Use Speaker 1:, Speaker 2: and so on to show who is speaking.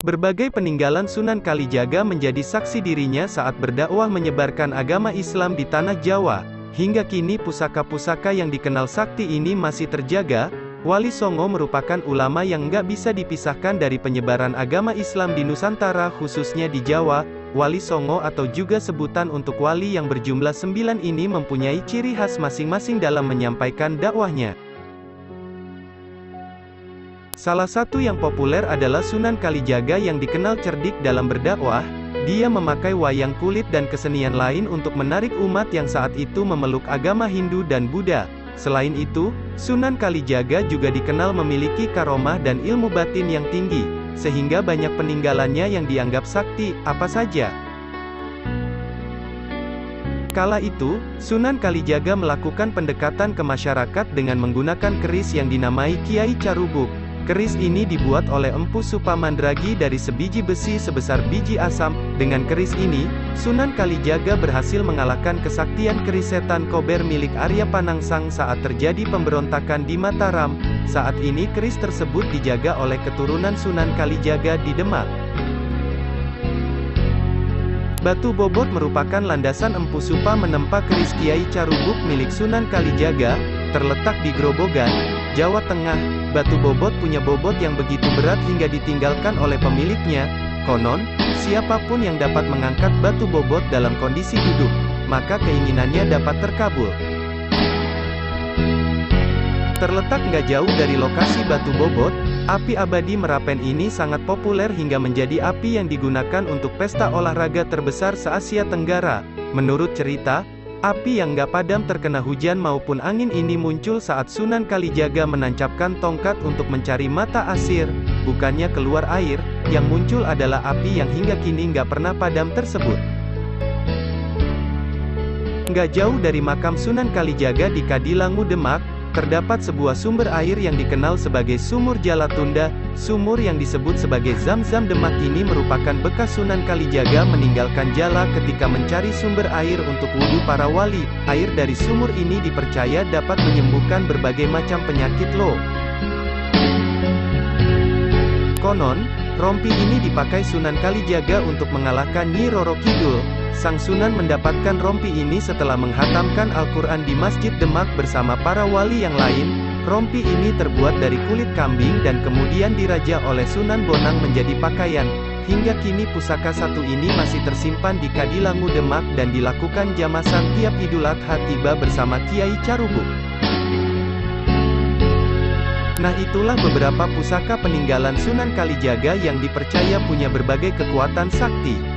Speaker 1: Berbagai peninggalan Sunan Kalijaga menjadi saksi dirinya saat berdakwah menyebarkan agama Islam di tanah Jawa. Hingga kini pusaka-pusaka yang dikenal sakti ini masih terjaga. Wali Songo merupakan ulama yang nggak bisa dipisahkan dari penyebaran agama Islam di Nusantara khususnya di Jawa. Wali Songo atau juga sebutan untuk wali yang berjumlah 9 ini mempunyai ciri khas masing-masing dalam menyampaikan dakwahnya. Salah satu yang populer adalah Sunan Kalijaga yang dikenal cerdik dalam berdakwah. Dia memakai wayang kulit dan kesenian lain untuk menarik umat yang saat itu memeluk agama Hindu dan Buddha. Selain itu, Sunan Kalijaga juga dikenal memiliki karomah dan ilmu batin yang tinggi, sehingga banyak peninggalannya yang dianggap sakti. Apa saja? Kala itu, Sunan Kalijaga melakukan pendekatan ke masyarakat dengan menggunakan keris yang dinamai Kiai Carubuk. Keris ini dibuat oleh Empu Supamandragi dari sebiji besi sebesar biji asam. Dengan keris ini, Sunan Kalijaga berhasil mengalahkan kesaktian keris setan Kober milik Arya Panangsang saat terjadi pemberontakan di Mataram. Saat ini keris tersebut dijaga oleh keturunan Sunan Kalijaga di Demak. Batu Bobot merupakan landasan Empu Supa menempa keris Kiai Carubuk milik Sunan Kalijaga, terletak di Grobogan, Jawa Tengah. Batu bobot punya bobot yang begitu berat hingga ditinggalkan oleh pemiliknya. Konon, siapapun yang dapat mengangkat batu bobot dalam kondisi duduk, maka keinginannya dapat terkabul. Terletak nggak jauh dari lokasi batu bobot, api abadi Merapen ini sangat populer hingga menjadi api yang digunakan untuk pesta olahraga terbesar se-Asia Tenggara. Menurut cerita, api yang nggak padam terkena hujan maupun angin ini muncul saat Sunan Kalijaga menancapkan tongkat untuk mencari mata asir. Bukannya keluar air, yang muncul adalah api yang hingga kini nggak pernah padam tersebut. Nggak jauh dari makam Sunan Kalijaga di Kadilangu, Demak, terdapat sebuah sumber air yang dikenal sebagai Sumur Jalatunda. Sumur yang disebut sebagai Zam-Zam Demak ini merupakan bekas Sunan Kalijaga meninggalkan jala ketika mencari sumber air untuk wudhu para wali. Air dari sumur ini dipercaya dapat menyembuhkan berbagai macam penyakit loh. Konon, rompi ini dipakai Sunan Kalijaga untuk mengalahkan Nyi Roro Kidul. Sang Sunan mendapatkan rompi ini setelah menghatamkan Al-Quran di Masjid Demak bersama para wali yang lain. Rompi ini terbuat dari kulit kambing dan kemudian diraja oleh Sunan Bonang menjadi pakaian. Hingga kini pusaka satu ini masih tersimpan di Kadilangu, Demak dan dilakukan jamasan tiap Idul Adha tiba bersama Kiai Carubuk. Nah, itulah beberapa pusaka peninggalan Sunan Kalijaga yang dipercaya punya berbagai kekuatan sakti.